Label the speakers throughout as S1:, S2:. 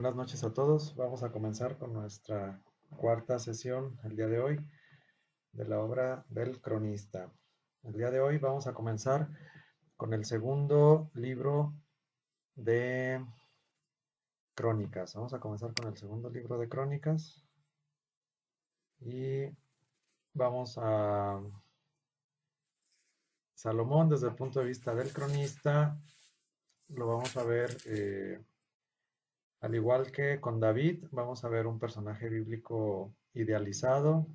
S1: Buenas noches a todos. Vamos a comenzar con nuestra cuarta sesión el día de hoy de la obra del cronista. El día de hoy vamos a comenzar con el segundo libro de crónicas. Vamos a comenzar con el segundo libro de crónicas y vamos a Salomón desde el punto de vista del cronista. Lo vamos a ver al igual que con David, vamos a ver un personaje bíblico idealizado,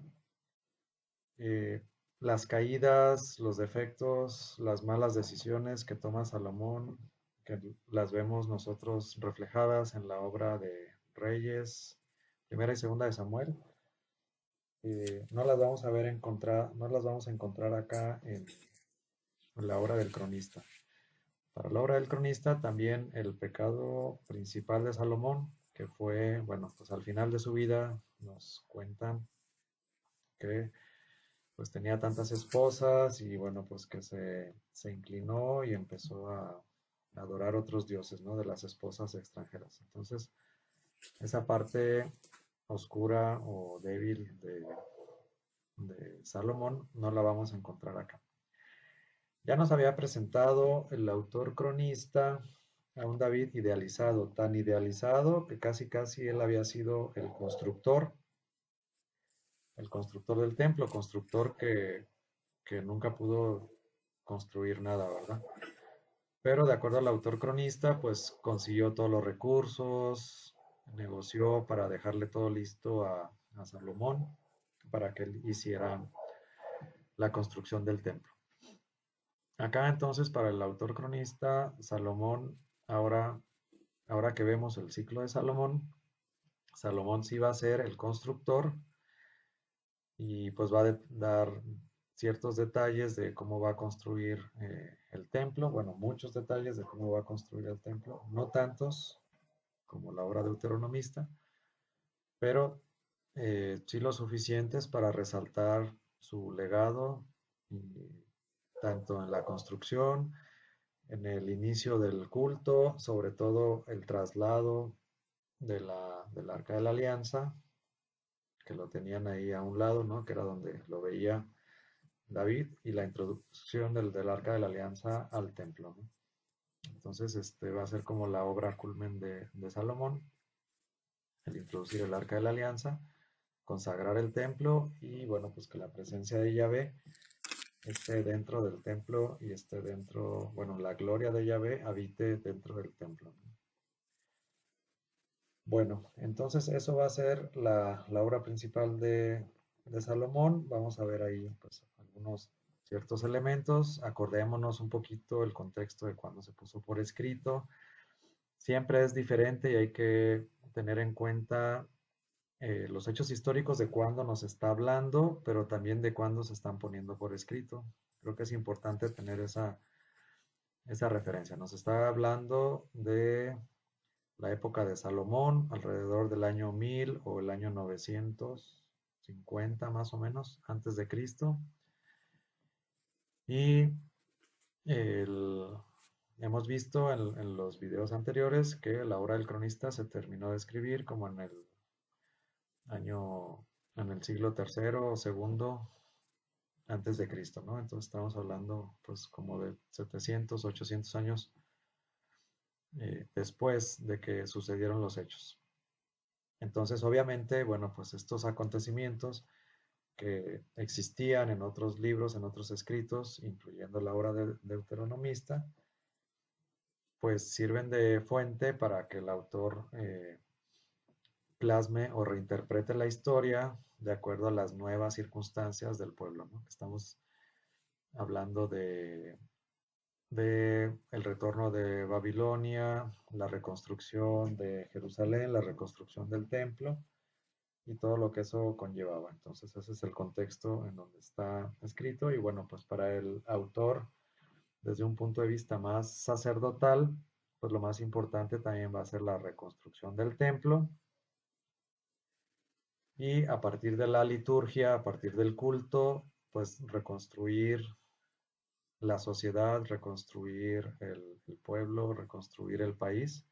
S1: eh, las caídas, los defectos, las malas decisiones que toma Salomón, que las vemos nosotros reflejadas en la obra de Reyes, primera y segunda de Samuel, no las vamos a ver encontrar, no las vamos a encontrar acá en la obra del cronista. Para la obra del cronista también el pecado principal de Salomón, que fue, bueno, pues al final de su vida nos cuentan que pues tenía tantas esposas y bueno, pues que se inclinó y empezó a adorar otros dioses, ¿no? De las esposas extranjeras. Entonces, esa parte oscura o débil de Salomón no la vamos a encontrar acá. Ya nos había presentado el autor cronista a un David idealizado, tan idealizado que casi casi él había sido el constructor del templo, constructor que nunca pudo construir nada, ¿verdad? Pero de acuerdo al autor cronista, pues consiguió todos los recursos, negoció para dejarle todo listo a Salomón para que él hiciera la construcción del templo. Acá entonces para el autor cronista, Salomón, ahora que vemos el ciclo de Salomón, Salomón sí va a ser el constructor y pues va a dar ciertos detalles de cómo va a construir el templo, bueno, muchos detalles de cómo va a construir el templo, no tantos como la obra deuteronomista, pero sí lo suficientes para resaltar su legado, tanto en la construcción, en el inicio del culto, sobre todo el traslado del Arca de la Alianza, que lo tenían ahí a un lado, ¿no? Que era donde lo veía David, y la introducción del Arca de la Alianza al templo, ¿no? Entonces, este va a ser como la obra culmen de Salomón, el introducir el Arca de la Alianza, consagrar el templo y, bueno, pues que la presencia de Yahvé esté dentro del templo y esté dentro, bueno, la gloria de Yahvé habite dentro del templo, ¿no? Bueno, entonces eso va a ser la obra principal de Salomón. Vamos a ver ahí pues, algunos ciertos elementos. Acordémonos un poquito el contexto de cuando se puso por escrito. Siempre es diferente y hay que tener en cuenta los hechos históricos de cuándo nos está hablando, pero también de cuándo se están poniendo por escrito. Creo que es importante tener esa referencia. Nos está hablando de la época de Salomón, alrededor del año 1000 o el año 950 más o menos, antes de Cristo. Y el, hemos visto en los videos anteriores que la obra del cronista se terminó de escribir como en el año, en el siglo tercero o segundo antes de Cristo, ¿no? Entonces estamos hablando pues como de 700, 800 años después de que sucedieron los hechos. Entonces, obviamente, bueno, pues estos acontecimientos que existían en otros libros, en otros escritos, incluyendo la obra de deuteronomista, pues sirven de fuente para que el autor plasme o reinterprete la historia de acuerdo a las nuevas circunstancias del pueblo, ¿no? Estamos hablando de el retorno de Babilonia, la reconstrucción de Jerusalén, la reconstrucción del templo y todo lo que eso conllevaba. Entonces ese es el contexto en donde está escrito y bueno, pues para el autor, desde un punto de vista más sacerdotal, pues lo más importante también va a ser la reconstrucción del templo y a partir de la liturgia, a partir del culto, pues reconstruir la sociedad, reconstruir el pueblo, reconstruir el país.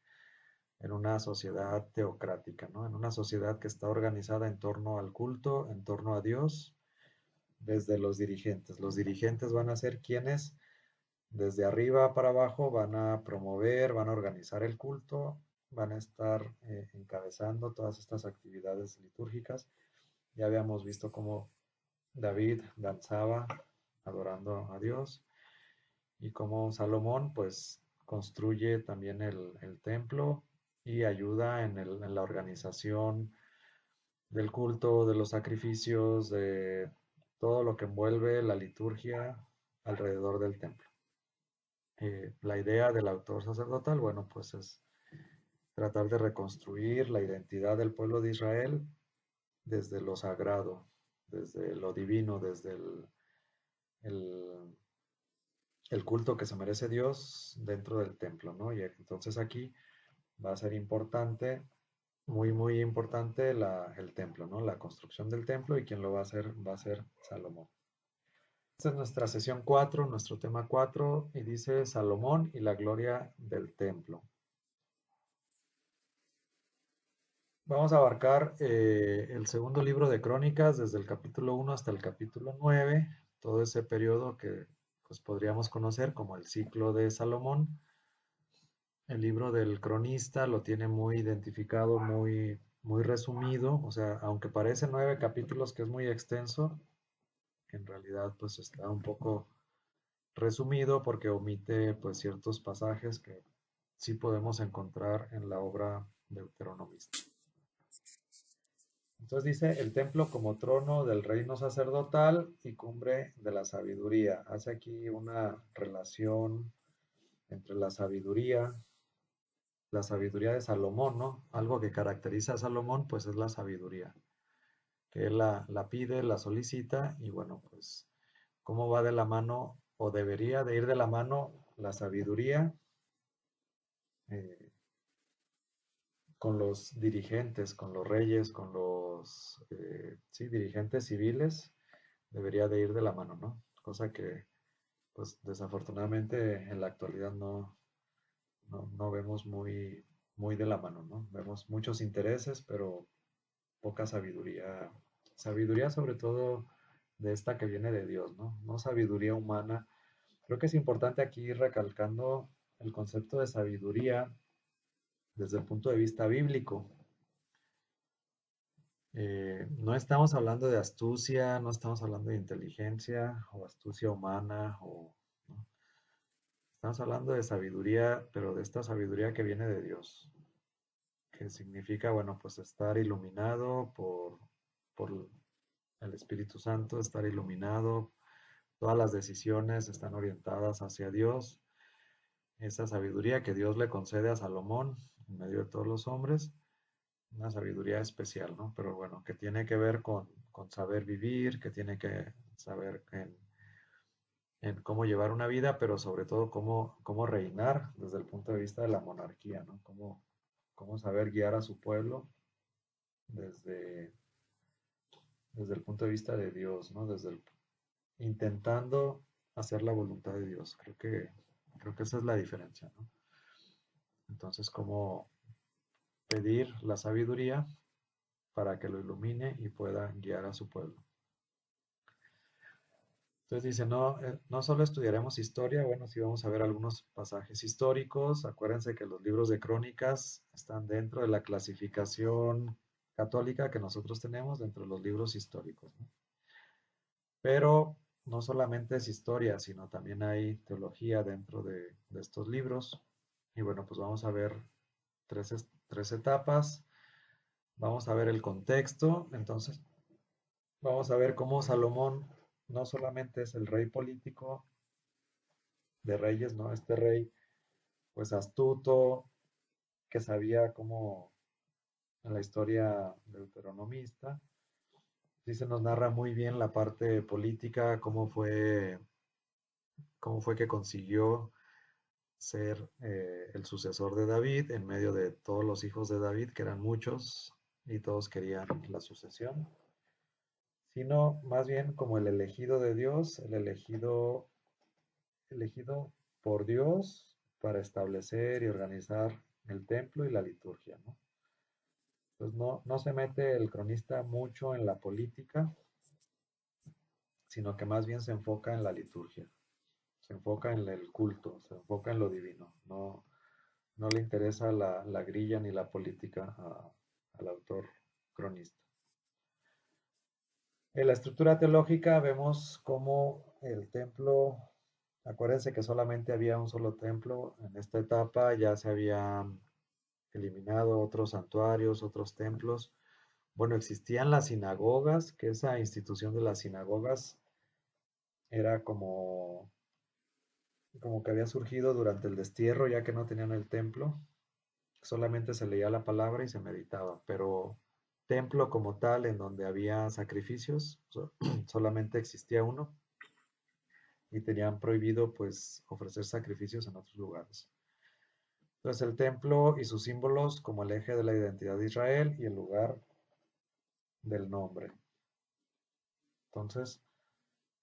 S1: en una sociedad teocrática, ¿no? En una sociedad que está organizada en torno al culto, en torno a Dios, desde los dirigentes. Los dirigentes van a ser quienes desde arriba para abajo van a promover, van a organizar el culto, van a estar encabezando todas estas actividades litúrgicas. Ya habíamos visto cómo David danzaba adorando a Dios y cómo Salomón pues construye también el templo y ayuda en la organización del culto, de los sacrificios, de todo lo que envuelve la liturgia alrededor del templo. La idea del autor sacerdotal, bueno, pues es tratar de reconstruir la identidad del pueblo de Israel desde lo sagrado, desde lo divino, desde el, el culto que se merece Dios dentro del templo, ¿no? Y entonces aquí va a ser importante, muy, muy importante el templo, ¿no? La construcción del templo y quien lo va a ser Salomón. Esta es nuestra sesión 4, nuestro tema 4, y dice Salomón y la gloria del templo. Vamos a abarcar el segundo libro de Crónicas, desde el capítulo 1 hasta el capítulo 9, todo ese periodo que pues, podríamos conocer como el ciclo de Salomón. El libro del cronista lo tiene muy identificado, muy, muy resumido, o sea, aunque parece 9 capítulos que es muy extenso, en realidad pues está un poco resumido porque omite pues ciertos pasajes que sí podemos encontrar en la obra deuteronomista. Entonces dice, el templo como trono del reino sacerdotal y cumbre de la sabiduría. Hace aquí una relación entre la sabiduría de Salomón, ¿no? Algo que caracteriza a Salomón, pues es la sabiduría, que él la pide, la solicita y bueno, pues cómo va de la mano o debería de ir de la mano la sabiduría eh, con los dirigentes, con los reyes, con los sí, dirigentes civiles, debería de ir de la mano, ¿no? Cosa que, pues desafortunadamente en la actualidad no vemos muy, muy de la mano, ¿no? Vemos muchos intereses, pero poca sabiduría. Sabiduría sobre todo de esta que viene de Dios, ¿no? No sabiduría humana. Creo que es importante aquí ir recalcando el concepto de sabiduría desde el punto de vista bíblico. No estamos hablando de astucia, no estamos hablando de inteligencia o astucia humana, ¿no? Estamos hablando de sabiduría, pero de esta sabiduría que viene de Dios, que significa, bueno, pues estar iluminado por el Espíritu Santo, estar iluminado, todas las decisiones están orientadas hacia Dios, esa sabiduría que Dios le concede a Salomón en medio de todos los hombres, una sabiduría especial, ¿no? Pero bueno, que tiene que ver con saber vivir, que tiene que saber en cómo llevar una vida, pero sobre todo cómo reinar desde el punto de vista de la monarquía, ¿no? Cómo saber guiar a su pueblo desde, desde el punto de vista de Dios, ¿no? Intentando hacer la voluntad de Dios. Creo que esa es la diferencia, ¿no? Entonces, cómo pedir la sabiduría para que lo ilumine y pueda guiar a su pueblo. Entonces dice, no solo estudiaremos historia, bueno, sí vamos a ver algunos pasajes históricos. Acuérdense que los libros de crónicas están dentro de la clasificación católica que nosotros tenemos dentro de los libros históricos, ¿no? Pero no solamente es historia, sino también hay teología dentro de estos libros. Y bueno, pues vamos a ver tres etapas. Vamos a ver el contexto. Entonces, vamos a ver cómo Salomón no solamente es el rey político de reyes, ¿no? Este rey, pues astuto, que sabía cómo en la historia deuteronomista, sí se nos narra muy bien la parte política, cómo fue que consiguió ser el sucesor de David en medio de todos los hijos de David, que eran muchos y todos querían la sucesión, sino más bien como el elegido de Dios, el elegido por Dios para establecer y organizar el templo y la liturgia, ¿no? Entonces no se mete el cronista mucho en la política, sino que más bien se enfoca en la liturgia, se enfoca en el culto, se enfoca en lo divino. No le interesa la grilla ni la política al autor cronista. En la estructura teológica vemos cómo el templo, acuérdense que solamente había un solo templo, en esta etapa ya se habían eliminado otros santuarios, otros templos. Bueno, existían las sinagogas, que esa institución de las sinagogas era como que había surgido durante el destierro, ya que no tenían el templo, solamente se leía la palabra y se meditaba, pero templo como tal, en donde había sacrificios, solamente existía uno y tenían prohibido pues ofrecer sacrificios en otros lugares. Entonces el templo y sus símbolos como el eje de la identidad de Israel y el lugar del nombre. Entonces,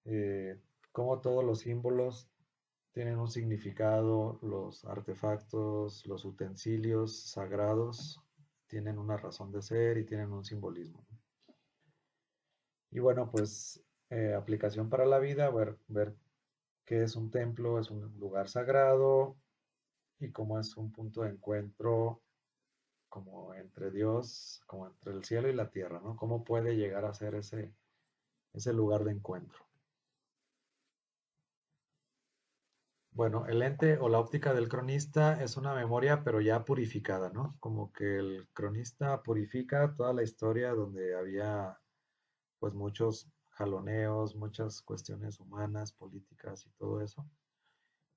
S1: eh, como todos los símbolos tienen un significado, los artefactos, los utensilios sagrados tienen una razón de ser y tienen un simbolismo. Y bueno, pues aplicación para la vida, ver qué es un templo, es un lugar sagrado y cómo es un punto de encuentro como entre Dios, como entre el cielo y la tierra, ¿no? ¿Cómo puede llegar a ser ese lugar de encuentro? Bueno, el lente o la óptica del cronista es una memoria, pero ya purificada, ¿no? Como que el cronista purifica toda la historia donde había, pues, muchos jaloneos, muchas cuestiones humanas, políticas y todo eso.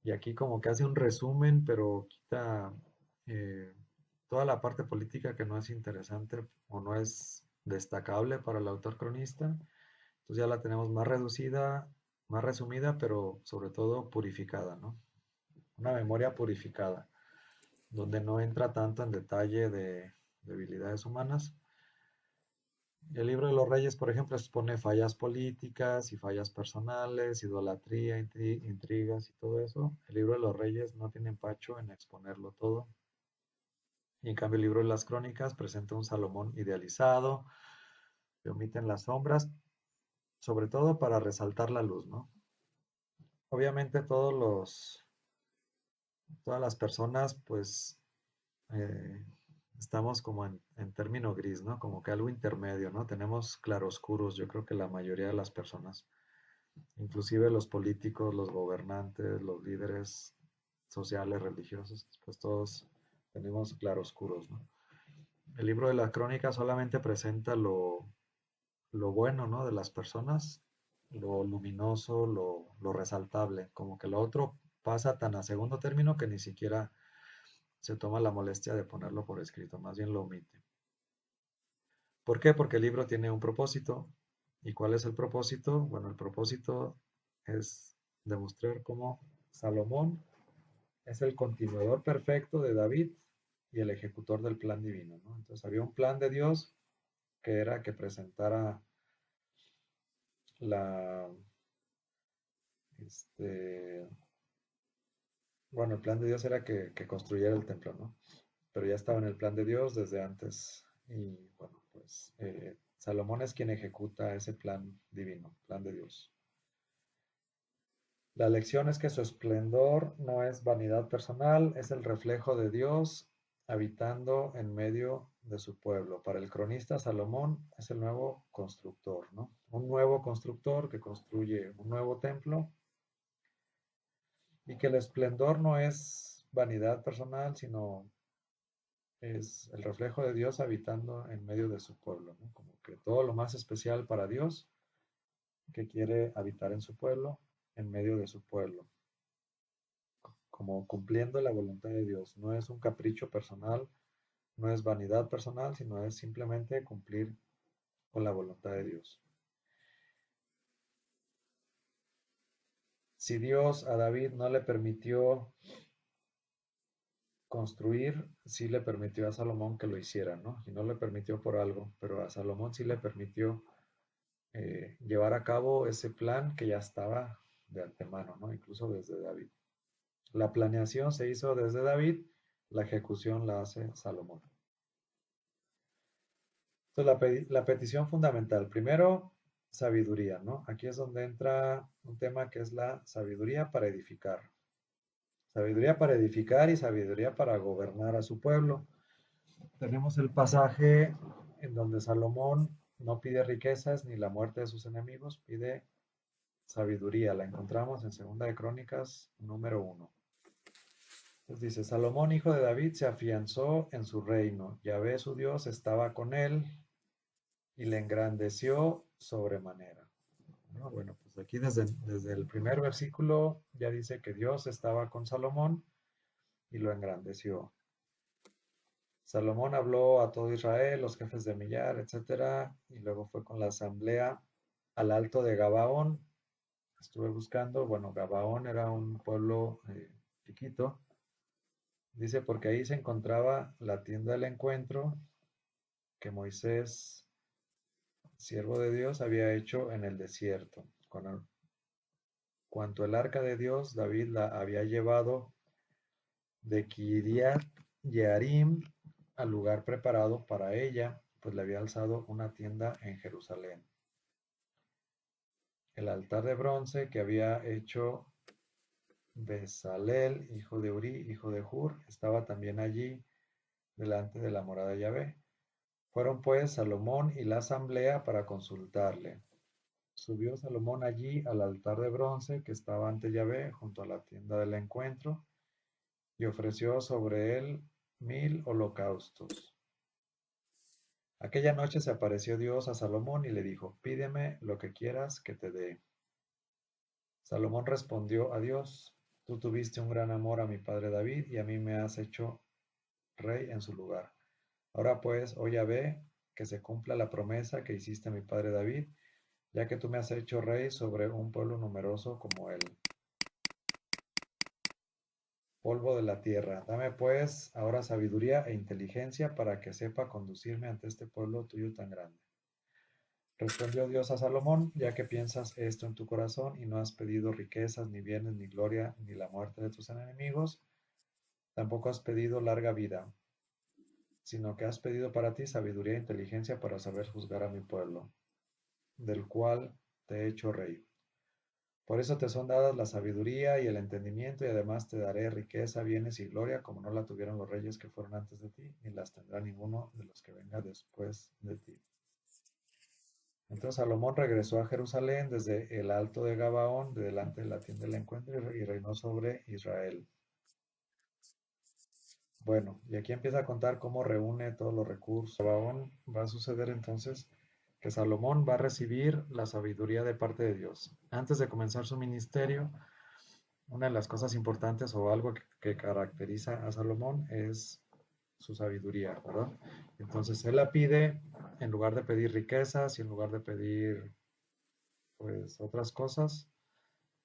S1: Y aquí como que hace un resumen, pero quita eh, toda la parte política que no es interesante o no es destacable para el autor cronista. Entonces ya la tenemos más reducida, más resumida, pero sobre todo purificada, ¿no? Una memoria purificada, donde no entra tanto en detalle de debilidades humanas. El libro de los reyes, por ejemplo, expone fallas políticas y fallas personales, idolatría, intrigas y todo eso. El libro de los reyes no tiene empacho en exponerlo todo. Y en cambio el libro de las crónicas presenta un Salomón idealizado, que omiten las sombras, sobre todo para resaltar la luz, ¿no? Obviamente todas las personas, pues, eh, estamos como en término gris, ¿no? Como que algo intermedio, ¿no? Tenemos claroscuros, yo creo que la mayoría de las personas, inclusive los políticos, los gobernantes, los líderes sociales, religiosos, pues todos tenemos claroscuros, ¿no? El libro de la crónica solamente presenta lo bueno, ¿no? De las personas, lo luminoso, lo resaltable, como que lo otro pasa tan a segundo término que ni siquiera se toma la molestia de ponerlo por escrito, más bien lo omite. ¿Por qué? Porque el libro tiene un propósito. ¿Y cuál es el propósito? Bueno, el propósito es demostrar cómo Salomón es el continuador perfecto de David y el ejecutor del plan divino, ¿no? Entonces había un plan de Dios que era que presentara la, este, bueno, el plan de Dios era que construyera el templo, ¿no? Pero ya estaba en el plan de Dios desde antes. Y bueno, pues Salomón es quien ejecuta ese plan divino, plan de Dios. La lección es que su esplendor no es vanidad personal, es el reflejo de Dios habitando en medio de su pueblo. Para el cronista, Salomón es el nuevo constructor, ¿no? Un nuevo constructor que construye un nuevo templo y que el esplendor no es vanidad personal, sino es el reflejo de Dios habitando en medio de su pueblo, ¿no? Como que todo lo más especial para Dios que quiere habitar en su pueblo, en medio de su pueblo, como cumpliendo la voluntad de Dios. No es un capricho personal, no es vanidad personal, sino es simplemente cumplir con la voluntad de Dios. Si Dios a David no le permitió construir, sí le permitió a Salomón que lo hiciera, ¿no? Y no le permitió por algo, pero a Salomón sí le permitió llevar a cabo ese plan que ya estaba de antemano, ¿no? Incluso desde David. La planeación se hizo desde David, La ejecución la hace Salomón. Entonces, la petición fundamental, primero, sabiduría, ¿no? Aquí es donde entra un tema que es la sabiduría para edificar. Sabiduría para edificar y sabiduría para gobernar a su pueblo. Tenemos el pasaje en donde Salomón no pide riquezas ni la muerte de sus enemigos, pide sabiduría. La encontramos en Segunda de Crónicas, número 1. Entonces dice, Salomón, hijo de David, se afianzó en su reino. Yahvé, su Dios, estaba con él y le engrandeció sobremanera. ¿No? Bueno, pues aquí desde el primer versículo ya dice que Dios estaba con Salomón y lo engrandeció. Salomón habló a todo Israel, los jefes de millar, etcétera, y luego fue con la asamblea al alto de Gabaón. Estuve buscando, bueno, Gabaón era un pueblo chiquito. Dice, porque ahí se encontraba la tienda del encuentro que Moisés, siervo de Dios, había hecho en el desierto. Cuanto el arca de Dios, David la había llevado de Kiriat Jearim al lugar preparado para ella, pues le había alzado una tienda en Jerusalén. El altar de bronce que había hecho Bezalel, hijo de Uri, hijo de Hur, estaba también allí delante de la morada de Yahvé. Fueron pues Salomón y la asamblea para consultarle. Subió Salomón allí al altar de bronce que estaba ante Yahvé junto a la tienda del encuentro y ofreció sobre él 1000 holocaustos. Aquella noche se apareció Dios a Salomón y le dijo, pídeme lo que quieras que te dé. Salomón respondió a Dios, tú tuviste un gran amor a mi padre David y a mí me has hecho rey en su lugar. Ahora pues, oh Yahvé, que se cumpla la promesa que hiciste a mi padre David, ya que tú me has hecho rey sobre un pueblo numeroso como él. Polvo de la tierra, dame pues ahora sabiduría e inteligencia para que sepa conducirme ante este pueblo tuyo tan grande. Respondió Dios a Salomón, ya que piensas esto en tu corazón y no has pedido riquezas, ni bienes, ni gloria, ni la muerte de tus enemigos, tampoco has pedido larga vida, sino que has pedido para ti sabiduría e inteligencia para saber juzgar a mi pueblo, del cual te he hecho rey. Por eso te son dadas la sabiduría y el entendimiento, y además te daré riqueza, bienes y gloria, como no la tuvieron los reyes que fueron antes de ti, ni las tendrá ninguno de los que venga después de ti. Entonces Salomón regresó a Jerusalén desde el alto de Gabaón, de delante de la tienda del encuentro, y reinó sobre Israel. Bueno, y aquí empieza a contar cómo reúne todos los recursos. Gabaón va a suceder entonces que Salomón va a recibir la sabiduría de parte de Dios. Antes de comenzar su ministerio, una de las cosas importantes o algo que caracteriza a Salomón es su sabiduría, ¿verdad? Entonces él la pide en lugar de pedir riquezas y en lugar de pedir pues otras cosas,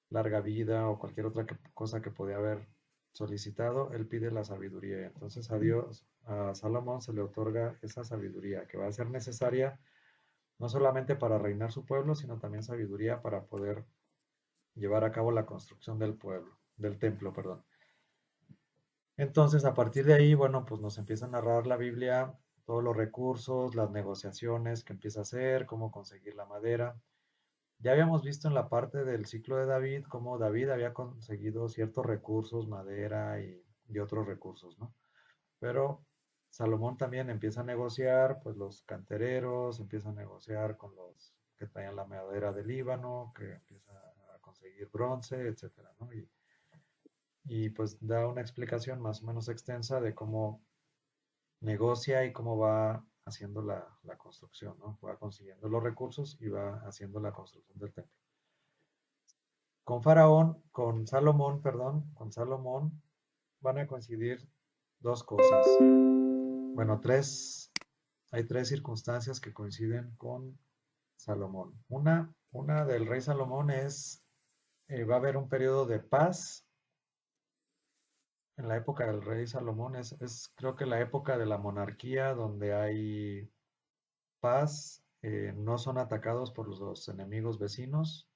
S1: larga vida o cualquier otra cosa que podía haber solicitado, él pide la sabiduría. Entonces a Dios, a Salomón se le otorga esa sabiduría que va a ser necesaria no solamente para reinar su pueblo, sino también sabiduría para poder llevar a cabo la construcción del pueblo, del templo, perdón. Entonces, a partir de ahí, bueno, pues nos empieza a narrar la Biblia, todos los recursos, las negociaciones que empieza a hacer, cómo conseguir la madera. Ya habíamos visto en la parte del ciclo de David cómo David había conseguido ciertos recursos, madera y otros recursos, ¿no? Pero Salomón también empieza a negociar, pues los cantereros, empieza a negociar con los que traían la madera del Líbano, que empieza a conseguir bronce, etcétera, ¿no? Y pues da una explicación más o menos extensa de cómo negocia y cómo va haciendo la construcción, ¿no? Va consiguiendo los recursos y va haciendo la construcción del templo. Con Salomón van a coincidir dos cosas. Bueno, hay tres circunstancias que coinciden con Salomón. Una del rey Salomón es, va a haber un periodo de paz en la época del rey Salomón. Es creo que la época de la monarquía donde hay paz, no son atacados por los enemigos vecinos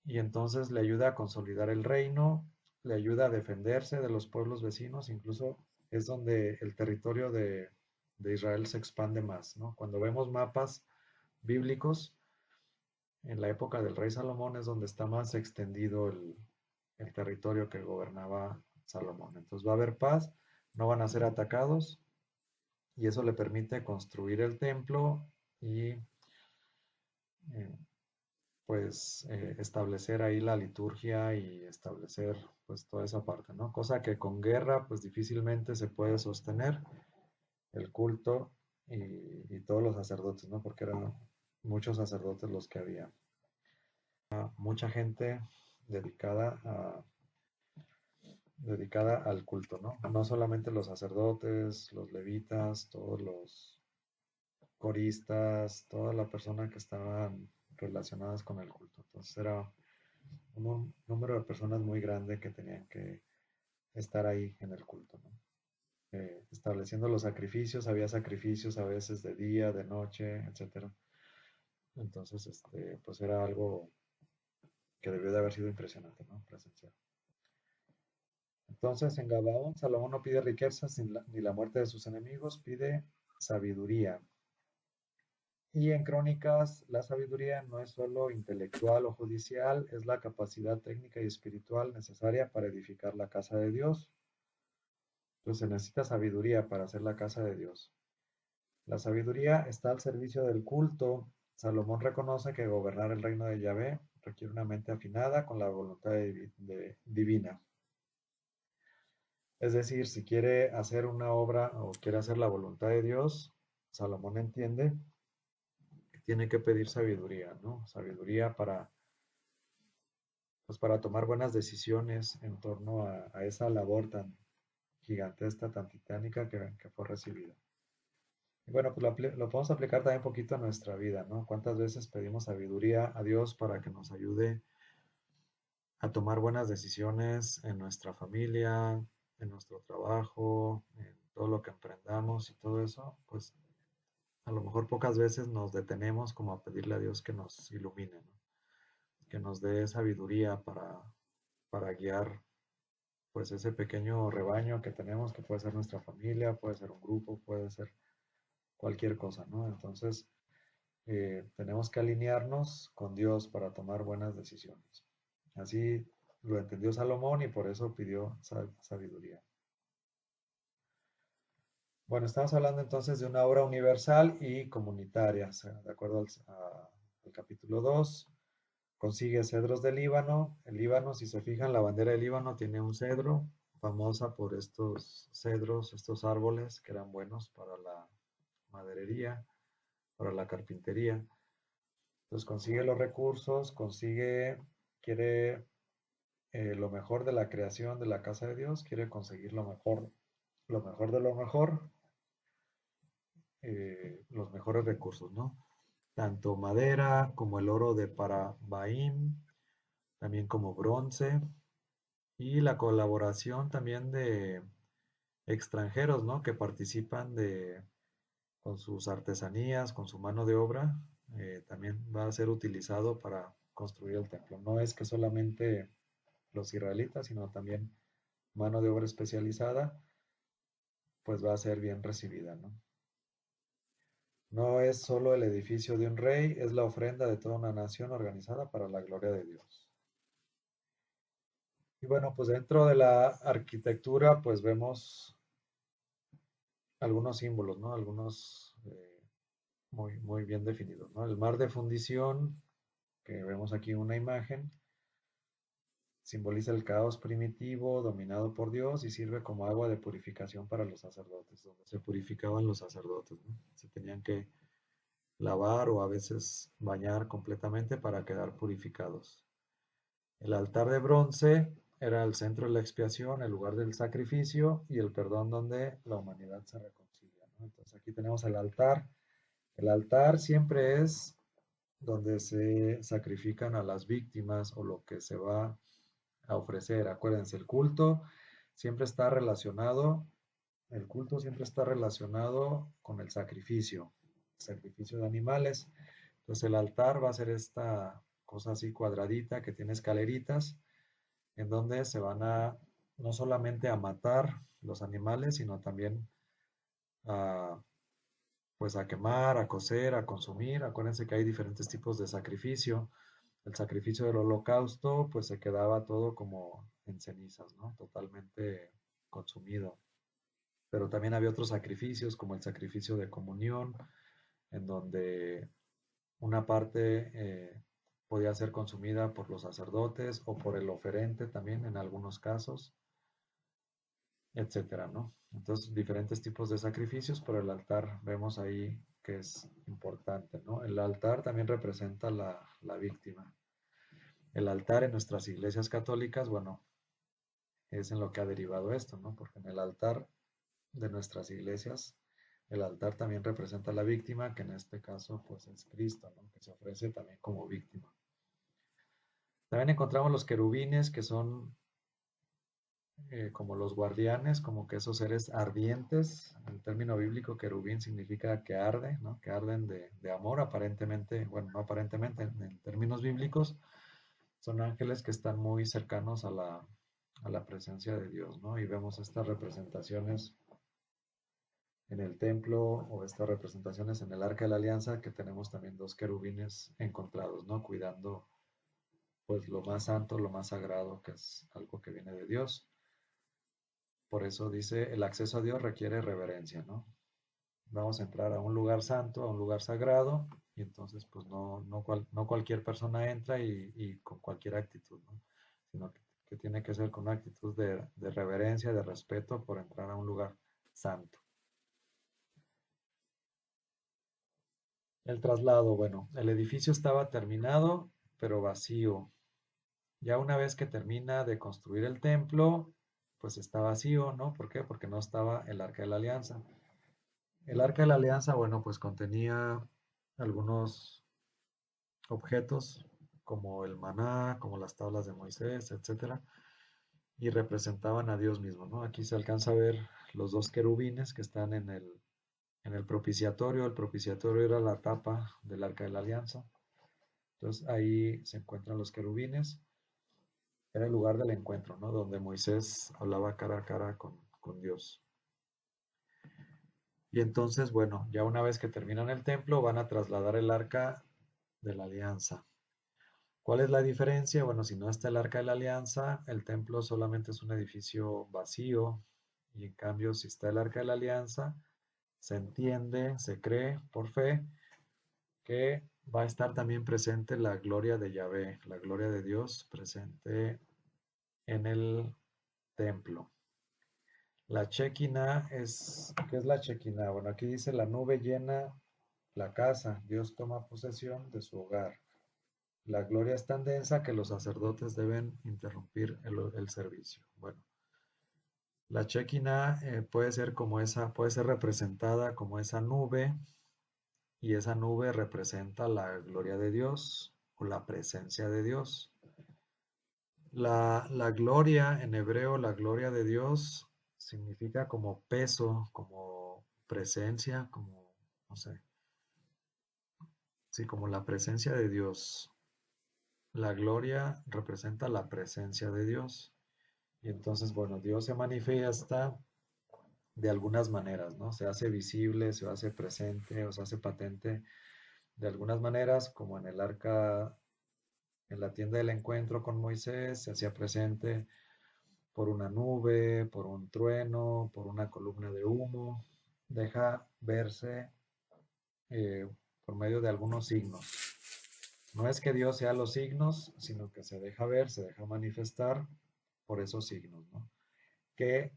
S1: y entonces le ayuda a consolidar el reino, le ayuda a defenderse de los pueblos vecinos, incluso es donde el territorio de Israel se expande más, ¿no? Cuando vemos mapas bíblicos, en la época del rey Salomón es donde está más extendido el territorio que gobernaba Salomón. Entonces va a haber paz, no van a ser atacados y eso le permite construir el templo y establecer ahí la liturgia y establecer pues toda esa parte, ¿no? Cosa que con guerra pues difícilmente se puede sostener el culto y todos los sacerdotes, ¿no? Porque eran muchos sacerdotes los que había. Mucha gente dedicada dedicada al culto, ¿no? No solamente los sacerdotes, los levitas, todos los coristas, toda la persona que estaban relacionadas con el culto. Entonces era un número de personas muy grande que tenían que estar ahí en el culto, ¿no? Estableciendo los sacrificios, había sacrificios a veces de día, de noche, etcétera. Entonces, pues era algo que debió de haber sido impresionante, ¿no? Presenciar. Entonces, en Gabaón, Salomón no pide riquezas ni la muerte de sus enemigos, pide sabiduría. Y en Crónicas, la sabiduría no es solo intelectual o judicial, es la capacidad técnica y espiritual necesaria para edificar la casa de Dios. Entonces se necesita sabiduría para hacer la casa de Dios. La sabiduría está al servicio del culto. Salomón reconoce que gobernar el reino de Yahvé requiere una mente afinada con la voluntad divina. Es decir, si quiere hacer una obra o quiere hacer la voluntad de Dios, Salomón entiende que tiene que pedir sabiduría, ¿no? Sabiduría pues para tomar buenas decisiones en torno a esa labor tan gigantesca, tan titánica que fue recibida. Y bueno, pues lo podemos aplicar también un poquito a nuestra vida, ¿no? ¿Cuántas veces pedimos sabiduría a Dios para que nos ayude a tomar buenas decisiones en nuestra familia, en nuestro trabajo, en todo lo que emprendamos y todo eso? Pues a lo mejor pocas veces nos detenemos como a pedirle a Dios que nos ilumine, ¿no? Que nos dé sabiduría para guiar pues ese pequeño rebaño que tenemos, que puede ser nuestra familia, puede ser un grupo, puede ser cualquier cosa, ¿no? Entonces, tenemos que alinearnos con Dios para tomar buenas decisiones. Así lo entendió Salomón y por eso pidió sabiduría. Bueno, estamos hablando entonces de una obra universal y comunitaria, o sea, de acuerdo al capítulo 2. Consigue cedros del Líbano. El Líbano, si se fijan, la bandera del Líbano tiene un cedro, famosa por estos cedros, estos árboles que eran buenos para la maderería, para la carpintería. Entonces consigue los recursos, quiere lo mejor de la creación de la casa de Dios, quiere conseguir lo mejor de lo mejor, los mejores recursos, ¿no? Tanto madera como el oro de Parabaim, también como bronce, y la colaboración también de extranjeros, ¿no? Que participan con sus artesanías, con su mano de obra, también va a ser utilizado para construir el templo. No es que solamente los israelitas, sino también mano de obra especializada, pues va a ser bien recibida, ¿no? No es solo el edificio de un rey, es la ofrenda de toda una nación organizada para la gloria de Dios. Y bueno, pues dentro de la arquitectura, pues vemos algunos símbolos, ¿no? Algunos muy, muy bien definidos, ¿no? El mar de fundición, que vemos aquí una imagen, simboliza el caos primitivo dominado por Dios y sirve como agua de purificación para los sacerdotes, donde se purificaban los sacerdotes, ¿no? Se tenían que lavar o a veces bañar completamente para quedar purificados. El altar de bronce era el centro de la expiación, el lugar del sacrificio y el perdón donde la humanidad se reconcilia, ¿no? Entonces aquí tenemos el altar. El altar siempre es donde se sacrifican a las víctimas o lo que se va a ofrecer. Acuérdense, el culto siempre está relacionado con el sacrificio de animales. Entonces el altar va a ser esta cosa así cuadradita que tiene escaleritas en donde se van a no solamente a matar los animales, sino también a, pues a quemar, a cocer, a consumir. Acuérdense que hay diferentes tipos de sacrificio. El sacrificio del holocausto, pues se quedaba todo como en cenizas, ¿no? Totalmente consumido. Pero también había otros sacrificios, como el sacrificio de comunión, en donde una parte podía ser consumida por los sacerdotes o por el oferente también en algunos casos, etcétera, ¿no? Entonces, diferentes tipos de sacrificios, pero el altar vemos ahí que es importante, ¿no? El altar también representa la víctima. El altar en nuestras iglesias católicas, bueno, es en lo que ha derivado esto, ¿no? Porque en el altar de nuestras iglesias, el altar también representa a la víctima, que en este caso, pues es Cristo, ¿no? Que se ofrece también como víctima. También encontramos los querubines, que son como los guardianes, como que esos seres ardientes. El término bíblico querubín significa que arde, ¿no? Que arden de amor, aparentemente, bueno, no aparentemente, en términos bíblicos, son ángeles que están muy cercanos a la presencia de Dios, ¿no? Y vemos estas representaciones en el templo o estas representaciones en el Arca de la Alianza, que tenemos también dos querubines encontrados, ¿no? Cuidando pues lo más santo, lo más sagrado, que es algo que viene de Dios. Por eso dice, el acceso a Dios requiere reverencia, ¿no? Vamos a entrar a un lugar santo, a un lugar sagrado, y entonces pues no cualquier persona entra y con cualquier actitud, ¿no? Sino que tiene que ser con una actitud de reverencia, de respeto por entrar a un lugar santo. El traslado, bueno, el edificio estaba terminado, pero vacío. Ya una vez que termina de construir el templo, pues está vacío, ¿no? ¿Por qué? Porque no estaba el Arca de la Alianza. El Arca de la Alianza, bueno, pues contenía algunos objetos como el maná, como las tablas de Moisés, etcétera, y representaban a Dios mismo, ¿no? Aquí se alcanza a ver los dos querubines que están en el propiciatorio. El propiciatorio era la tapa del Arca de la Alianza. Entonces ahí se encuentran los querubines. Era el lugar del encuentro, ¿no? Donde Moisés hablaba cara a cara con Dios. Y entonces, bueno, ya una vez que terminan el templo, van a trasladar el arca de la alianza. ¿Cuál es la diferencia? Bueno, si no está el arca de la alianza, el templo solamente es un edificio vacío. Y en cambio, si está el arca de la alianza, se entiende, se cree por fe que va a estar también presente la gloria de Yahvé, la gloria de Dios presente en el templo. La Shekinah es, ¿qué es la Shekinah? Bueno, aquí dice la nube llena la casa, Dios toma posesión de su hogar. La gloria es tan densa que los sacerdotes deben interrumpir el servicio. Bueno, la Shekinah puede ser como esa, puede ser representada como esa nube, y esa nube representa la gloria de Dios o la presencia de Dios. La gloria en hebreo, la gloria de Dios, significa como peso, como presencia, como, no sé, sí, como la presencia de Dios. La gloria representa la presencia de Dios. Y entonces, bueno, Dios se manifiesta de algunas maneras, ¿no? Se hace visible, se hace presente o se hace patente de algunas maneras, como en el arca, en la tienda del encuentro con Moisés, se hacía presente por una nube, por un trueno, por una columna de humo. Deja verse eh, por medio de algunos signos. No es que Dios sea los signos, sino que se deja ver, se deja manifestar por esos signos, ¿no? Que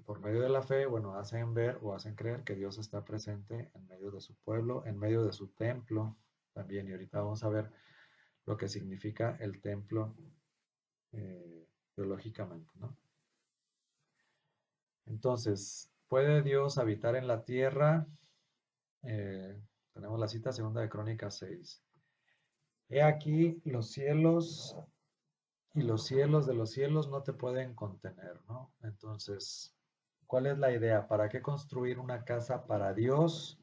S1: por medio de la fe, bueno, hacen ver o hacen creer que Dios está presente en medio de su pueblo, en medio de su templo también. Y ahorita vamos a ver lo que significa el templo teológicamente, ¿no? Entonces, ¿puede Dios habitar en la tierra? Eh, tenemos la cita segunda de Crónicas 6. He aquí los cielos y los cielos de los cielos no te pueden contener, ¿no? Entonces, ¿cuál es la idea? ¿Para qué construir una casa para Dios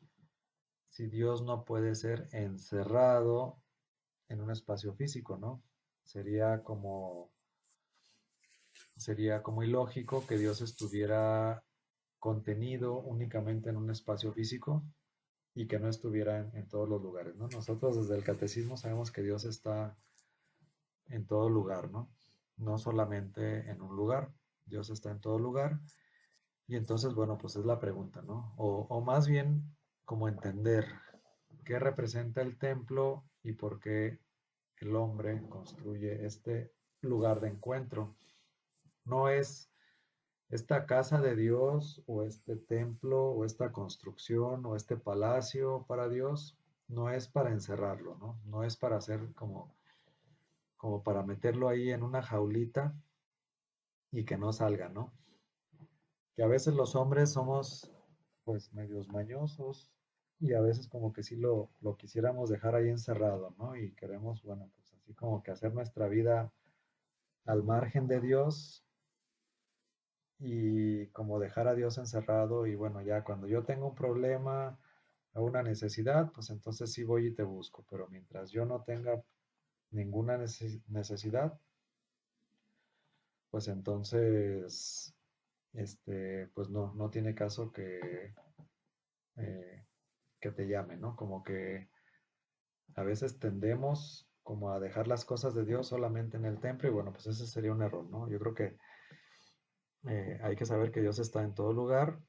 S1: si Dios no puede ser encerrado en un espacio físico, ¿no? Sería como sería como ilógico que Dios estuviera contenido únicamente en un espacio físico y que no estuviera en todos los lugares, ¿no? Nosotros desde el catecismo sabemos que Dios está en todo lugar, ¿no? No solamente en un lugar, Dios está en todo lugar. Y entonces, bueno, pues es la pregunta, ¿no? O más bien como entender qué representa el templo y por qué el hombre construye este lugar de encuentro. No es esta casa de Dios o este templo o esta construcción o este palacio para Dios, no es para encerrarlo, ¿no? No es para hacer como para meterlo ahí en una jaulita y que no salga, ¿no? Que a veces los hombres somos pues medios mañosos y a veces como que sí lo quisiéramos dejar ahí encerrado, ¿no? Y queremos, bueno, pues así como que hacer nuestra vida al margen de Dios y como dejar a Dios encerrado y bueno, ya cuando yo tengo un problema o una necesidad, pues entonces sí voy y te busco, pero mientras yo no tenga ninguna necesidad, pues entonces, pues no tiene caso eh, que te llame, ¿no? Como que a veces tendemos como a dejar las cosas de Dios solamente en el templo y bueno, pues ese sería un error, ¿no? Yo creo que hay que saber que Dios está en todo lugar,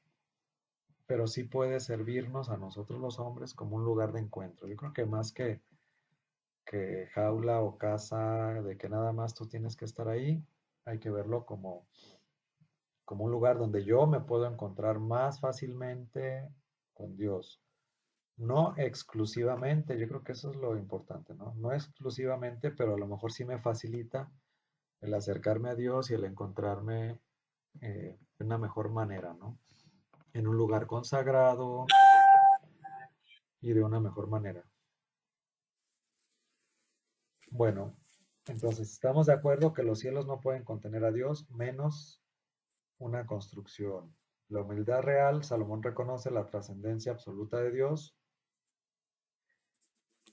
S1: pero sí puede servirnos a nosotros los hombres como un lugar de encuentro. Yo creo que más que jaula o casa, de que nada más tú tienes que estar ahí, hay que verlo como un lugar donde yo me puedo encontrar más fácilmente con Dios. No exclusivamente, yo creo que eso es lo importante, ¿no? No exclusivamente, pero a lo mejor sí me facilita el acercarme a Dios y el encontrarme de una mejor manera, ¿no? En un lugar consagrado y de una mejor manera. Bueno, entonces estamos de acuerdo que los cielos no pueden contener a Dios menos una construcción. La humildad real, Salomón reconoce la trascendencia absoluta de Dios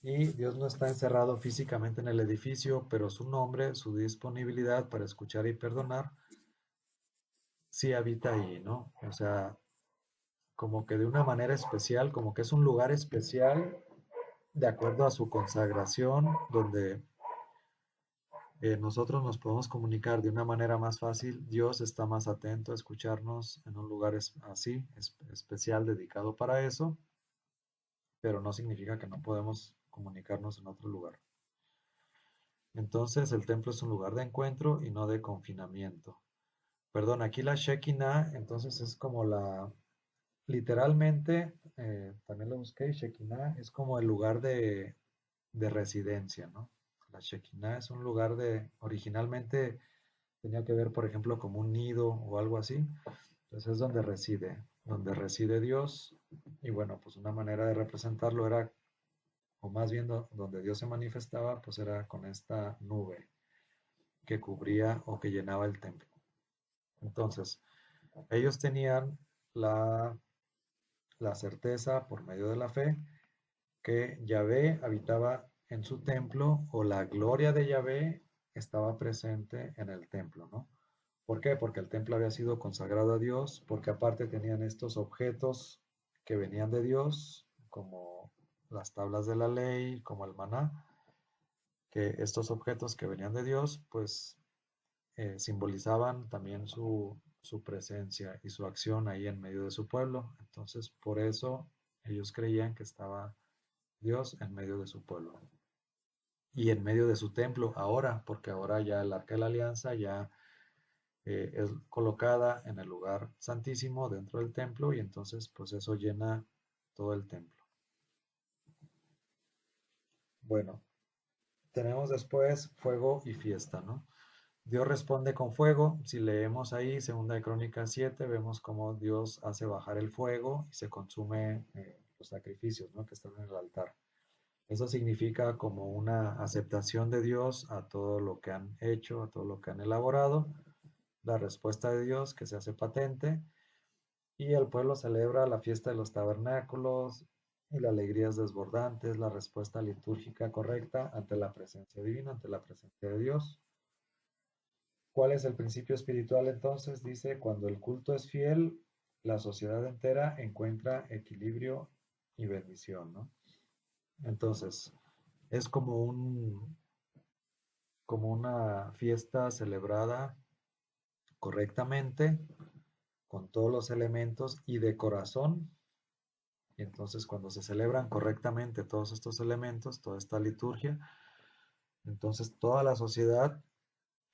S1: y Dios no está encerrado físicamente en el edificio, pero su nombre, su disponibilidad para escuchar y perdonar, sí habita ahí, ¿no? O sea, como que de una manera especial, como que es un lugar especial de acuerdo a su consagración, donde nosotros nos podemos comunicar de una manera más fácil. Dios está más atento a escucharnos en un lugar así, especial, dedicado para eso, pero no significa que no podemos comunicarnos en otro lugar. Entonces, el templo es un lugar de encuentro y no de confinamiento. Perdón, aquí la Shekinah, entonces es como literalmente, también lo busqué, Shekinah es como el lugar de residencia, ¿no? La Shekinah es un lugar originalmente tenía que ver, por ejemplo, como un nido o algo así. Entonces es donde reside Dios. Y bueno, pues una manera de representarlo era, o más bien donde Dios se manifestaba, pues era con esta nube que cubría o que llenaba el templo. Entonces, ellos tenían la, la certeza por medio de la fe que Yahvé habitaba en su templo o la gloria de Yahvé estaba presente en el templo, ¿no? ¿Por qué? Porque el templo había sido consagrado a Dios, porque aparte tenían estos objetos que venían de Dios, como las tablas de la ley, como el maná, que estos objetos que venían de Dios, pues simbolizaban también su presencia y su acción ahí en medio de su pueblo. Entonces, por eso ellos creían que estaba Dios en medio de su pueblo y en medio de su templo ahora, porque ahora ya el arca de la alianza ya es colocada en el lugar santísimo dentro del templo y entonces pues eso llena todo el templo. Bueno, tenemos después fuego y fiesta, ¿no? Dios responde con fuego. Si leemos ahí, segunda de Crónicas 7, vemos cómo Dios hace bajar el fuego y se consume los sacrificios, ¿no? Que están en el altar. Eso significa como una aceptación de Dios a todo lo que han hecho, a todo lo que han elaborado, la respuesta de Dios que se hace patente y el pueblo celebra la fiesta de los tabernáculos y la alegría es desbordante, es la respuesta litúrgica correcta ante la presencia divina, ante la presencia de Dios. ¿Cuál es el principio espiritual entonces? Dice, cuando el culto es fiel, la sociedad entera encuentra equilibrio y bendición, ¿no? Entonces, es como una fiesta celebrada correctamente, con todos los elementos y de corazón. Y entonces, cuando se celebran correctamente todos estos elementos, toda esta liturgia, entonces toda la sociedad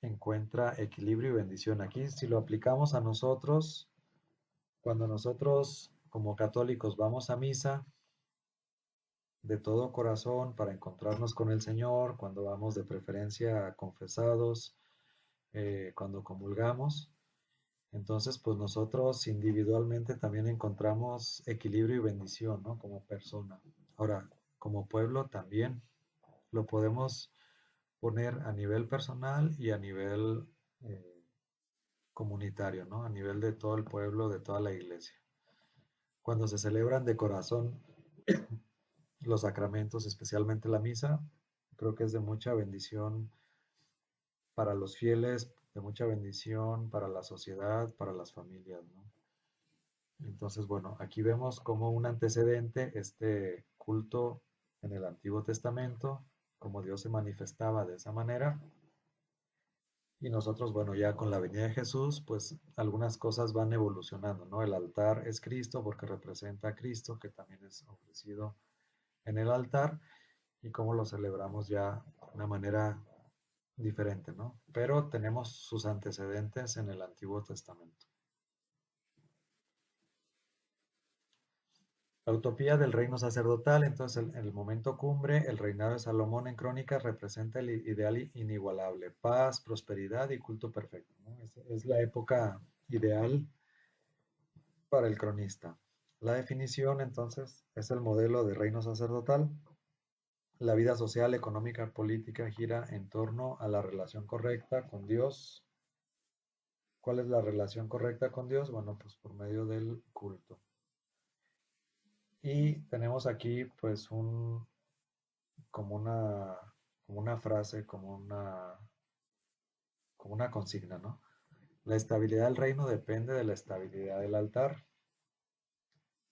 S1: encuentra equilibrio y bendición. Aquí, si lo aplicamos a nosotros, cuando nosotros como católicos vamos a misa de todo corazón para encontrarnos con el Señor, cuando vamos de preferencia confesados, cuando comulgamos, entonces pues nosotros individualmente también encontramos equilibrio y bendición, ¿no? Como persona. Ahora, como pueblo también lo podemos poner a nivel personal y a nivel comunitario, ¿no? A nivel de todo el pueblo, de toda la iglesia. Cuando se celebran de corazón los sacramentos, especialmente la misa, creo que es de mucha bendición para los fieles, de mucha bendición para la sociedad, para las familias, ¿no? Entonces, bueno, aquí vemos como un antecedente este culto en el Antiguo Testamento, como Dios se manifestaba de esa manera. Y nosotros, bueno, ya con la venida de Jesús, pues algunas cosas van evolucionando, ¿no? El altar es Cristo porque representa a Cristo, que también es ofrecido en el altar, y cómo lo celebramos ya de una manera diferente, ¿no? Pero tenemos sus antecedentes en el Antiguo Testamento. La utopía del reino sacerdotal, entonces en el momento cumbre, el reinado de Salomón en Crónicas representa el ideal inigualable, paz, prosperidad y culto perfecto, ¿no? Es la época ideal para el cronista. La definición, entonces, es el modelo de reino sacerdotal. La vida social, económica, política gira en torno a la relación correcta con Dios. ¿Cuál es la relación correcta con Dios? Bueno, pues por medio del culto. Y tenemos aquí pues como una, como una frase, como una consigna, ¿no? La estabilidad del reino depende de la estabilidad del altar.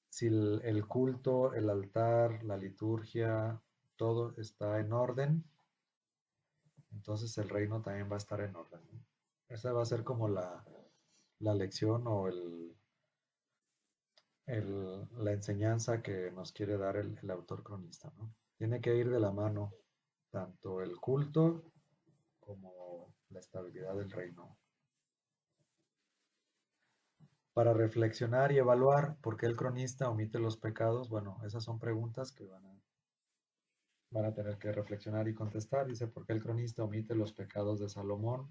S1: Si el culto, el altar, la liturgia, todo está en orden, entonces el reino también va a estar en orden, ¿no? Esa va a ser como la lección o la enseñanza que nos quiere dar el autor cronista, ¿no? Tiene que ir de la mano tanto el culto como la estabilidad del reino. Para reflexionar y evaluar por qué el cronista omite los pecados, bueno, esas son preguntas que van a tener que reflexionar y contestar. Dice, ¿por qué el cronista omite los pecados de Salomón?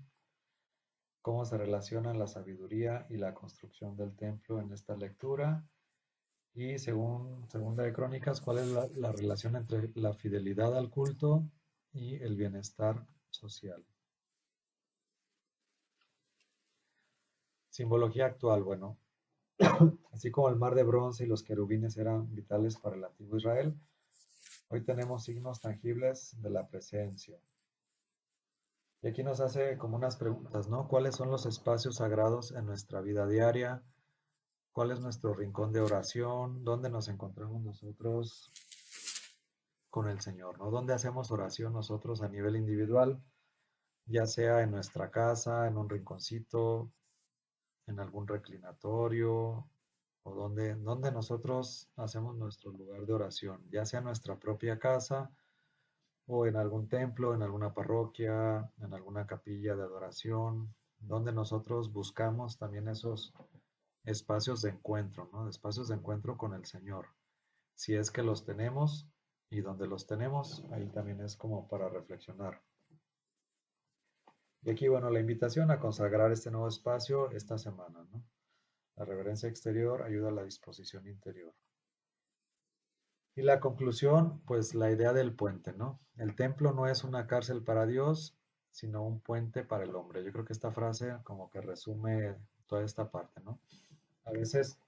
S1: ¿Cómo se relacionan la sabiduría y la construcción del templo en esta lectura? Y según Segunda de Crónicas, ¿cuál es la relación entre la fidelidad al culto y el bienestar social? Simbología actual, bueno, así como el mar de bronce y los querubines eran vitales para el antiguo Israel, hoy tenemos signos tangibles de la presencia. Y aquí nos hace como unas preguntas, ¿no? ¿Cuáles son los espacios sagrados en nuestra vida diaria? ¿Cuál es nuestro rincón de oración? ¿Dónde nos encontramos nosotros con el Señor, ¿no? ¿Dónde hacemos oración nosotros a nivel individual? Ya sea en nuestra casa, en un rinconcito, en algún reclinatorio, o donde nosotros hacemos nuestro lugar de oración, ya sea en nuestra propia casa o en algún templo, en alguna parroquia, en alguna capilla de adoración, donde nosotros buscamos también esos espacios de encuentro, ¿no? Espacios de encuentro con el Señor. Si es que los tenemos y donde los tenemos, ahí también es como para reflexionar. Y aquí, bueno, la invitación a consagrar este nuevo espacio esta semana, ¿no? La reverencia exterior ayuda a la disposición interior. Y la conclusión, pues la idea del puente, ¿no? El templo no es una cárcel para Dios, sino un puente para el hombre. Yo creo que esta frase como que resume toda esta parte, ¿no? A veces,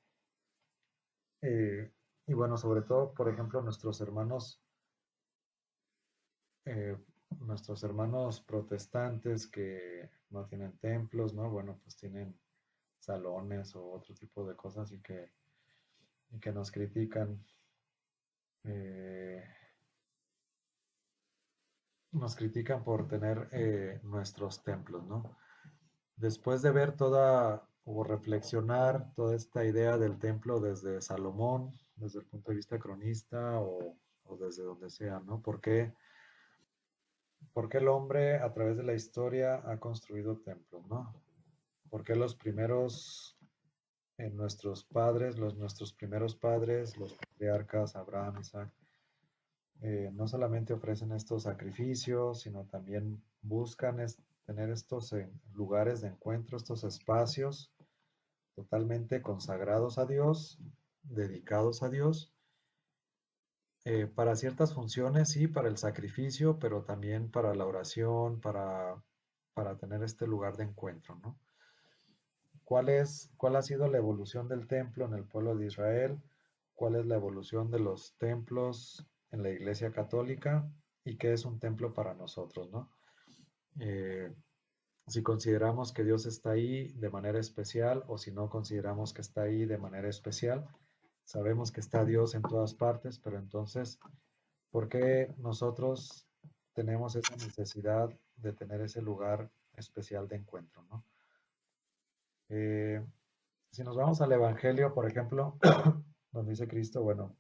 S1: y bueno, sobre todo, por ejemplo, nuestros hermanos nuestros hermanos protestantes que no tienen templos, ¿no? Bueno, pues tienen salones o otro tipo de cosas y que nos critican, eh, por tener nuestros templos, ¿no? Después de ver toda o reflexionar toda esta idea del templo desde Salomón, desde el punto de vista cronista o desde donde sea, ¿no? ¿Por qué el hombre a través de la historia ha construido templos, ¿no? ¿Por qué los primeros, nuestros primeros padres, los patriarcas, Abraham, Isaac, no solamente ofrecen estos sacrificios, sino también buscan tener estos lugares de encuentro, estos espacios totalmente consagrados a Dios, dedicados a Dios, para ciertas funciones, sí, para el sacrificio, pero también para la oración, para tener este lugar de encuentro, ¿no? ¿Cuál ha sido la evolución del templo en el pueblo de Israel? ¿Cuál es la evolución de los templos en la Iglesia Católica? ¿Y qué es un templo para nosotros, no? Eh, si consideramos que Dios está ahí de manera especial o si no consideramos que está ahí de manera especial. Sabemos que está Dios en todas partes, pero entonces, ¿por qué nosotros tenemos esa necesidad de tener ese lugar especial de encuentro, ¿no? Eh, si nos vamos al Evangelio, por ejemplo, donde dice Cristo, bueno,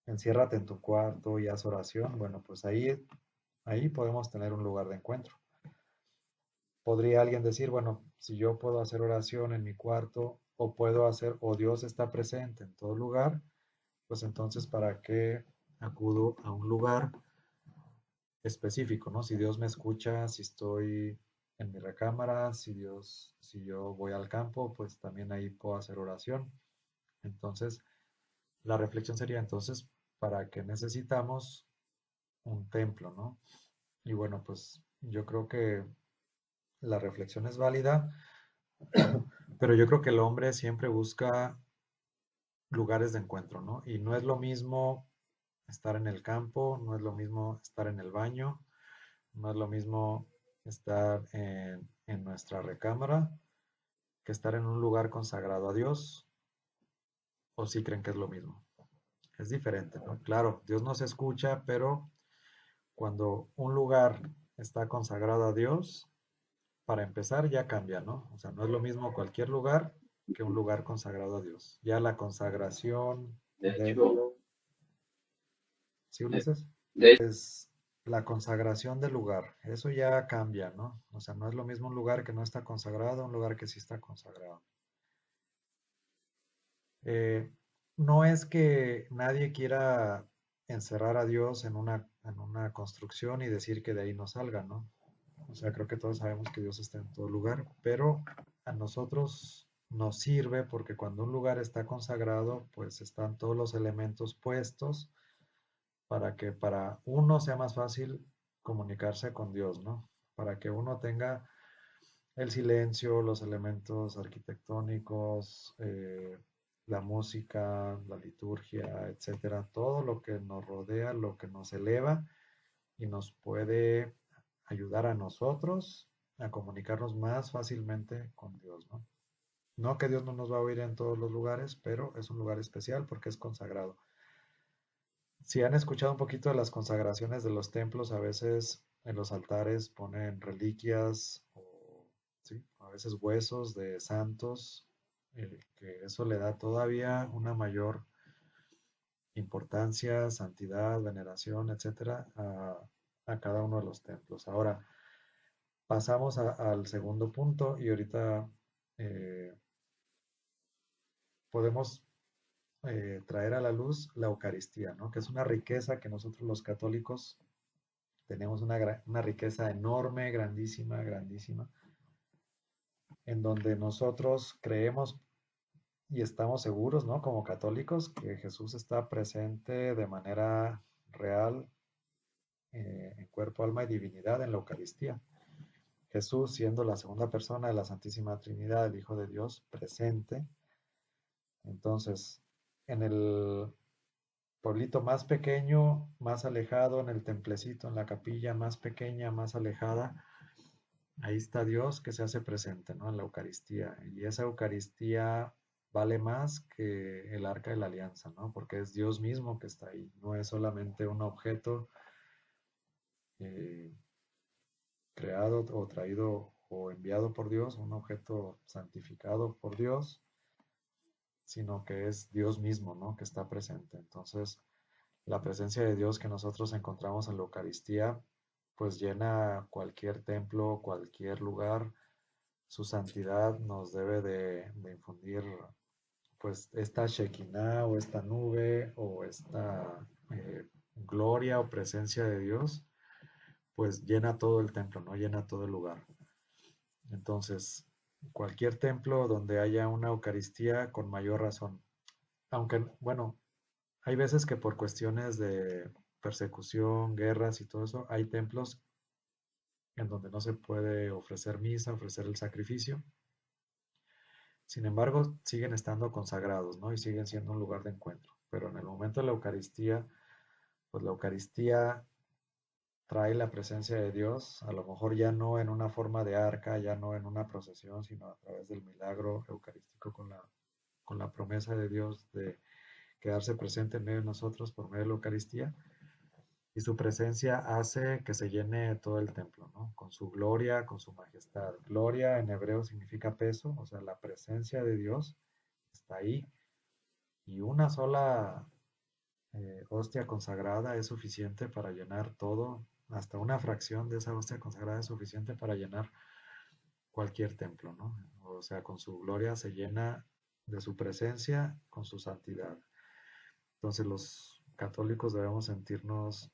S1: enciérrate en tu cuarto y haz oración, bueno, pues ahí podemos tener un lugar de encuentro. Podría alguien decir, bueno, si yo puedo hacer oración en mi cuarto o Dios está presente en todo lugar, pues entonces ¿para qué acudo a un lugar específico, ¿no? Si Dios me escucha, si estoy en mi recámara, si yo voy al campo, pues también ahí puedo hacer oración. Entonces, la reflexión sería entonces, ¿para qué necesitamos un templo, ¿no? Y bueno, pues yo creo que la reflexión es válida, pero yo creo que el hombre siempre busca lugares de encuentro, ¿no? Y no es lo mismo estar en el campo, no es lo mismo estar en el baño, no es lo mismo estar en nuestra recámara que estar en un lugar consagrado a Dios, o si creen que es lo mismo. Es diferente, ¿no? Claro, Dios nos escucha, pero cuando un lugar está consagrado a Dios, para empezar ya cambia, ¿no? O sea, no es lo mismo cualquier lugar que un lugar consagrado a Dios. Ya la consagración
S2: De
S1: de...
S2: hecho,
S1: ¿Sí, Ulises?
S2: de
S1: Es la consagración del lugar. Eso ya cambia, ¿no? O sea, no es lo mismo un lugar que no está consagrado, un lugar que sí está consagrado. Eh, no es que nadie quiera encerrar a Dios en una construcción y decir que de ahí no salga, ¿no? O sea, creo que todos sabemos que Dios está en todo lugar, pero a nosotros nos sirve porque cuando un lugar está consagrado, pues están todos los elementos puestos para que para uno sea más fácil comunicarse con Dios, ¿no? Para que uno tenga el silencio, los elementos arquitectónicos, la música, la liturgia, etcétera, todo lo que nos rodea, lo que nos eleva y nos puede ayudar a nosotros a comunicarnos más fácilmente con Dios, ¿no? No que Dios no nos va a oír en todos los lugares, pero es un lugar especial porque es consagrado. Si han escuchado un poquito de las consagraciones de los templos, a veces en los altares ponen reliquias o ¿sí? A veces huesos de santos, que eso le da todavía una mayor importancia, santidad, veneración, etcétera, a cada uno de los templos. Ahora, pasamos al segundo punto y ahorita eh, podemos traer a la luz la Eucaristía, ¿no? Que es una riqueza que nosotros los católicos tenemos una riqueza enorme, grandísima, grandísima, en donde nosotros creemos y estamos seguros, ¿no? Como católicos, que Jesús está presente de manera real, en cuerpo, alma y divinidad en la Eucaristía. Jesús, siendo la segunda persona de la Santísima Trinidad, el Hijo de Dios, presente. Entonces, en el pueblito más pequeño, más alejado, en el templecito, en la capilla más pequeña, más alejada, ahí está Dios que se hace presente, ¿no? En la Eucaristía. Y esa Eucaristía vale más que el arca de la alianza, ¿no? Porque es Dios mismo que está ahí, no es solamente un objeto eh, creado o traído o enviado por Dios, un objeto santificado por Dios, sino que es Dios mismo, ¿no? Que está presente. Entonces, la presencia de Dios que nosotros encontramos en la Eucaristía, pues llena cualquier templo, cualquier lugar. Su santidad nos debe de infundir, pues, esta Shekinah o esta nube o esta gloria o presencia de Dios, pues llena todo el templo, ¿no? Llena todo el lugar. Entonces, cualquier templo donde haya una Eucaristía, con mayor razón. Aunque, bueno, hay veces que por cuestiones de persecución, guerras y todo eso, hay templos en donde no se puede ofrecer misa, ofrecer el sacrificio. Sin embargo, siguen estando consagrados, ¿no? Y siguen siendo un lugar de encuentro. Pero en el momento de la Eucaristía, pues la Eucaristía trae la presencia de Dios, a lo mejor ya no en una forma de arca, ya no en una procesión, sino a través del milagro eucarístico con la promesa de Dios de quedarse presente en medio de nosotros por medio de la Eucaristía. Y su presencia hace que se llene todo el templo, ¿no? Con su gloria, con su majestad. Gloria en hebreo significa peso, o sea, la presencia de Dios está ahí. Y una sola hostia consagrada es suficiente para llenar todo, hasta una fracción de esa hostia consagrada es suficiente para llenar cualquier templo, ¿no? O sea, con su gloria se llena de su presencia, con su santidad. Entonces los católicos debemos sentirnos,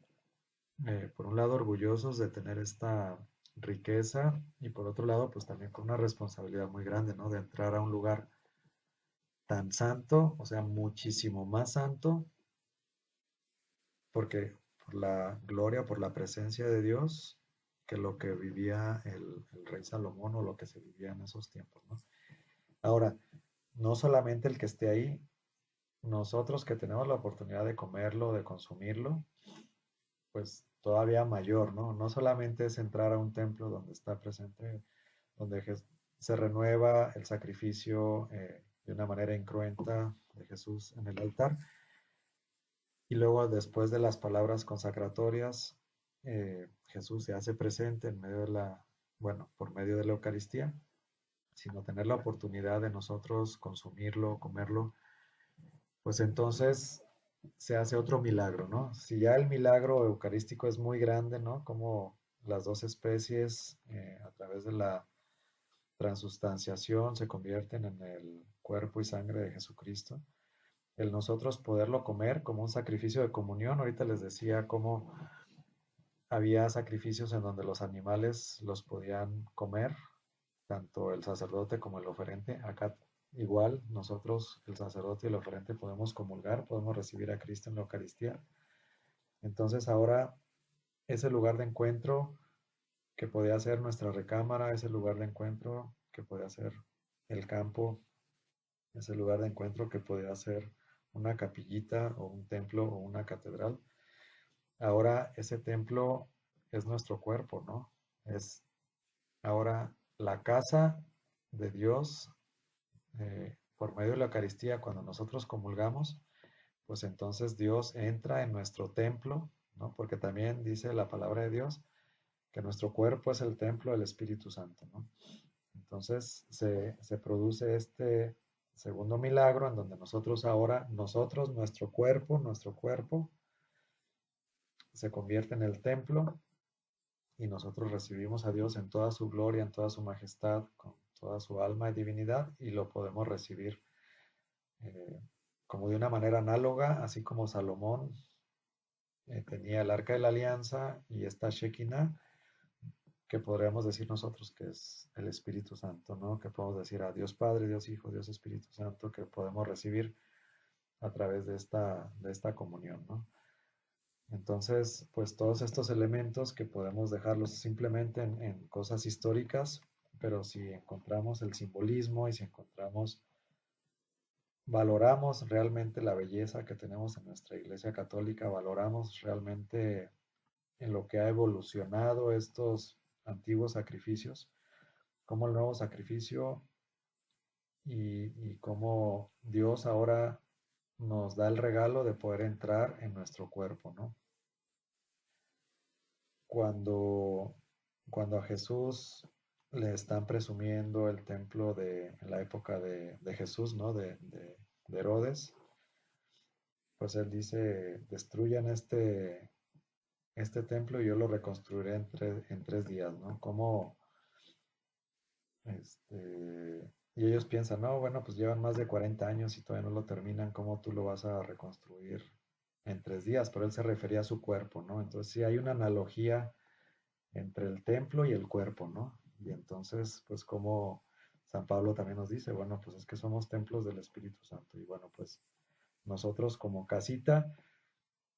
S1: por un lado, orgullosos de tener esta riqueza y por otro lado, pues también con una responsabilidad muy grande, ¿no? De entrar a un lugar tan santo, o sea, muchísimo más santo, porque por la gloria, por la presencia de Dios, que lo que vivía el rey Salomón o lo que se vivía en esos tiempos, ¿no? Ahora, no solamente el que esté ahí, nosotros que tenemos la oportunidad de comerlo, de consumirlo, pues todavía mayor, ¿no? No solamente es entrar a un templo donde está presente, donde se renueva el sacrificio de una manera incruenta de Jesús en el altar, y luego después de las palabras consacratorias, Jesús se hace presente en medio de bueno, por medio de la Eucaristía, sino tener la oportunidad de nosotros consumirlo, comerlo, pues entonces se hace otro milagro, ¿no? Si ya el milagro eucarístico es muy grande, ¿no? Como las dos especies a través de la transustanciación se convierten en el cuerpo y sangre de Jesucristo. El nosotros poderlo comer como un sacrificio de comunión. Ahorita les decía cómo había sacrificios en donde los animales los podían comer, tanto el sacerdote como el oferente. Acá igual nosotros, el sacerdote y el oferente, podemos comulgar, podemos recibir a Cristo en la Eucaristía. Entonces ahora ese lugar de encuentro que podía ser nuestra recámara, ese lugar de encuentro que podía ser el campo, ese lugar de encuentro que podía ser una capillita o un templo o una catedral. Ahora ese templo es nuestro cuerpo, ¿no? Es ahora la casa de Dios por medio de la Eucaristía. Cuando nosotros comulgamos, pues entonces Dios entra en nuestro templo, ¿no? Porque también dice la palabra de Dios que nuestro cuerpo es el templo del Espíritu Santo, ¿no? Entonces se produce este segundo milagro en donde nosotros ahora, nuestro cuerpo se convierte en el templo y nosotros recibimos a Dios en toda su gloria, en toda su majestad, con toda su alma y divinidad, y lo podemos recibir eh, como de una manera análoga, así como Salomón tenía el arca de la alianza y esta Shekinah, que podríamos decir nosotros que es el Espíritu Santo, ¿no? Que podemos decir a Dios Padre, Dios Hijo, Dios Espíritu Santo, que podemos recibir a través de esta comunión, ¿no? Entonces, pues todos estos elementos que podemos dejarlos simplemente en cosas históricas, pero si encontramos el simbolismo y si encontramos valoramos realmente la belleza que tenemos en nuestra Iglesia Católica, valoramos realmente en lo que ha evolucionado estos antiguos sacrificios, como el nuevo sacrificio y cómo Dios ahora nos da el regalo de poder entrar en nuestro cuerpo, ¿no? Cuando, cuando a Jesús le están presumiendo el templo en la época de Jesús, ¿no? De Herodes, pues él dice, destruyan este templo y yo lo reconstruiré en 3 días, ¿no? Como, y ellos piensan, no, bueno, pues llevan más de 40 años y todavía no lo terminan, ¿cómo tú lo vas a reconstruir en 3 días? Pero él se refería a su cuerpo, ¿no? Entonces sí hay una analogía entre el templo y el cuerpo, ¿no? Y entonces, pues como San Pablo también nos dice, bueno, pues es que somos templos del Espíritu Santo y bueno, pues nosotros como casita,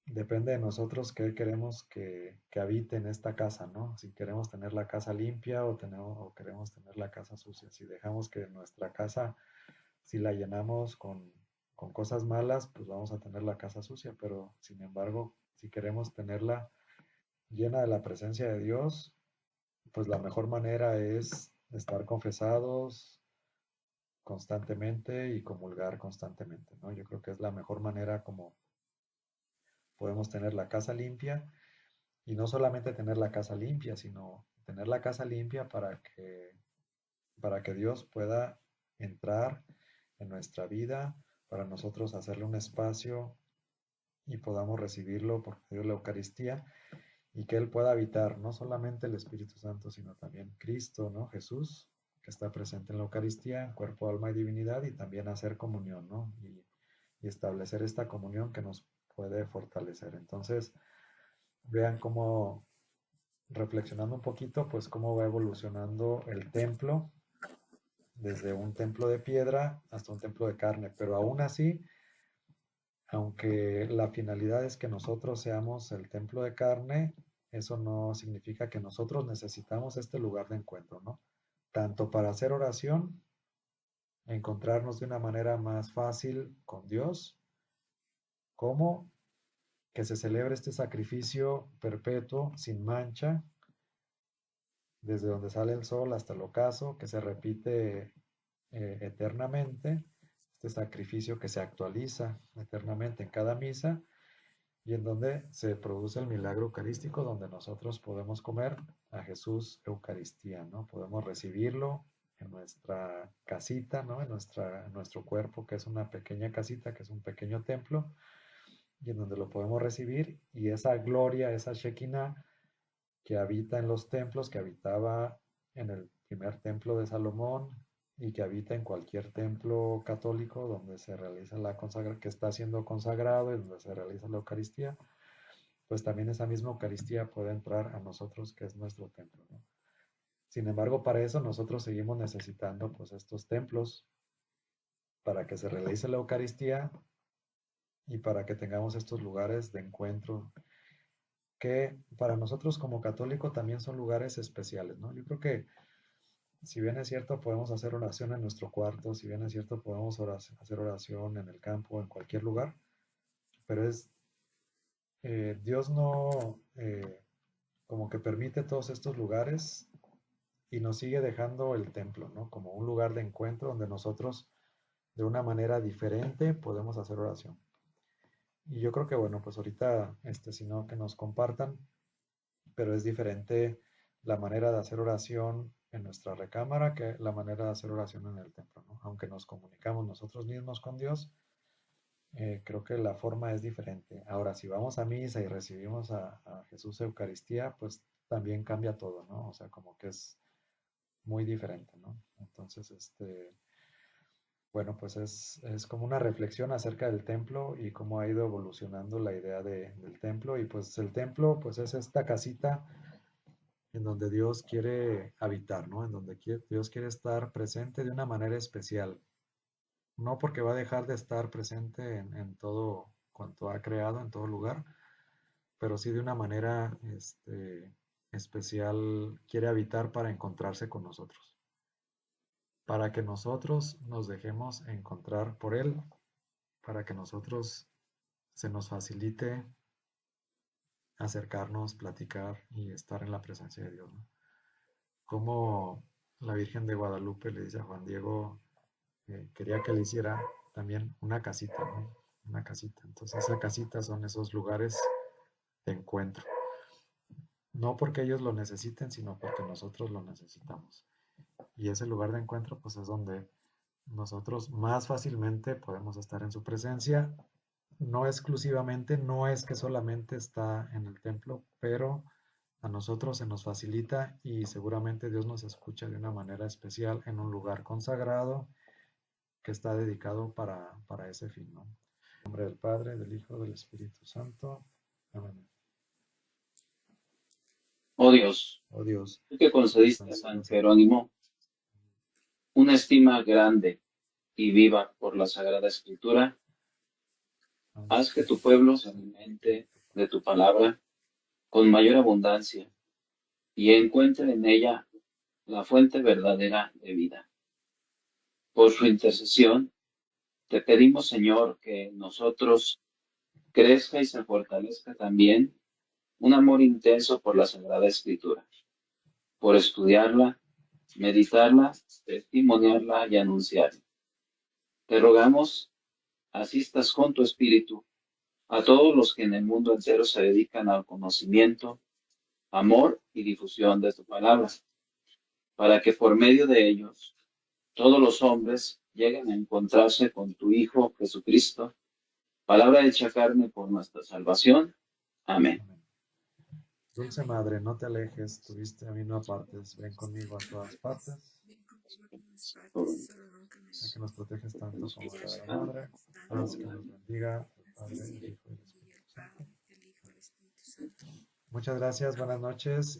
S1: depende de nosotros qué queremos que habite en esta casa, ¿no? Si queremos tener la casa limpia o queremos tener la casa sucia. Si dejamos que nuestra casa, si la llenamos con cosas malas, pues vamos a tener la casa sucia, pero sin embargo, si queremos tenerla llena de la presencia de Dios, pues la mejor manera es estar confesados constantemente y comulgar constantemente, ¿no? Yo creo que es la mejor manera como podemos tener la casa limpia y no solamente tener la casa limpia, sino tener la casa limpia para que Dios pueda entrar en nuestra vida, para nosotros hacerle un espacio y podamos recibirlo por medio de la Eucaristía y que Él pueda habitar no solamente el Espíritu Santo, sino también Cristo, ¿no? Jesús, que está presente en la Eucaristía, en cuerpo, alma y divinidad, y también hacer comunión, ¿no? Y establecer esta comunión que nos puede fortalecer. Entonces, vean cómo, reflexionando un poquito, pues cómo va evolucionando el templo, desde un templo de piedra hasta un templo de carne, pero aún así, aunque la finalidad es que nosotros seamos el templo de carne, eso no significa que nosotros necesitamos este lugar de encuentro, ¿no? Tanto para hacer oración, encontrarnos de una manera más fácil con Dios, como que se celebre este sacrificio perpetuo, sin mancha, desde donde sale el sol hasta el ocaso, que se repite eternamente, este sacrificio que se actualiza eternamente en cada misa y en donde se produce el milagro eucarístico, donde nosotros podemos comer a Jesús Eucaristía, ¿no? Podemos recibirlo en nuestra casita, ¿no? En nuestro cuerpo, que es una pequeña casita, que es un pequeño templo, y en donde lo podemos recibir, y esa gloria, esa Shekinah que habita en los templos, que habitaba en el primer templo de Salomón y que habita en cualquier templo católico donde se realiza que está siendo consagrado y donde se realiza la Eucaristía, pues también esa misma Eucaristía puede entrar a nosotros, que es nuestro templo, ¿no? Sin embargo, para eso nosotros seguimos necesitando pues estos templos para que se realice la Eucaristía y para que tengamos estos lugares de encuentro que para nosotros como católico también son lugares especiales, ¿no? Yo creo que si bien es cierto podemos hacer oración en nuestro cuarto, si bien es cierto podemos hacer oración en el campo, en cualquier lugar, pero Dios no como que permite todos estos lugares y nos sigue dejando el templo, ¿no? Como un lugar de encuentro donde nosotros de una manera diferente podemos hacer oración. Y yo creo que bueno, pues ahorita, si no, que nos compartan, pero es diferente la manera de hacer oración en nuestra recámara que la manera de hacer oración en el templo, ¿no? Aunque nos comunicamos nosotros mismos con Dios, creo que la forma es diferente. Ahora, si vamos a misa y recibimos a Jesús Eucaristía, pues también cambia todo, ¿no? O sea, como que es muy diferente, ¿no? Entonces, bueno, pues es como una reflexión acerca del templo y cómo ha ido evolucionando la idea del templo. Y pues el templo, pues es esta casita en donde Dios quiere habitar, ¿no? En donde Dios quiere estar presente de una manera especial. No porque va a dejar de estar presente en todo cuanto ha creado, en todo lugar, pero sí de una manera especial quiere habitar para encontrarse con nosotros, para que nosotros nos dejemos encontrar por Él para que nosotros se nos facilite acercarnos, platicar y estar en la presencia de Dios, ¿no? Como la Virgen de Guadalupe le dice a Juan Diego, quería que le hiciera también una casita, ¿no? Una casita. Entonces, esa casita son esos lugares de encuentro. No porque ellos lo necesiten, sino porque nosotros lo necesitamos. Y ese lugar de encuentro, pues es donde nosotros más fácilmente podemos estar en su presencia. No exclusivamente, no es que solamente está en el templo, pero a nosotros se nos facilita y seguramente Dios nos escucha de una manera especial en un lugar consagrado que está dedicado para ese fin, ¿no? En nombre del Padre, del Hijo, del Espíritu Santo. Amén.
S2: Oh Dios,
S1: Oh Dios,
S2: tú que
S1: que
S2: concediste a San
S1: concedas a
S2: Jerónimo una estima grande y viva por la Sagrada Escritura, haz que tu pueblo se alimente de tu palabra con mayor abundancia y encuentre en ella la fuente verdadera de vida. Por su intercesión, te pedimos, Señor, que en nosotros crezca y se fortalezca también un amor intenso por la Sagrada Escritura, por estudiarla, meditarla, testimoniarla y anunciarla. Te rogamos, asistas con tu Espíritu a todos los que en el mundo entero se dedican al conocimiento, amor y difusión de tu palabra, para que por medio de ellos todos los hombres lleguen a encontrarse con tu Hijo Jesucristo, palabra hecha carne por nuestra salvación. Amén.
S1: Amén. Dulce Madre, no te alejes, tuviste a mí no apartes, ven conmigo a todas partes, a que nos proteges tanto como de la Madre, haz que nos bendiga el Padre, el Hijo y el Espíritu Santo. Muchas gracias, buenas noches.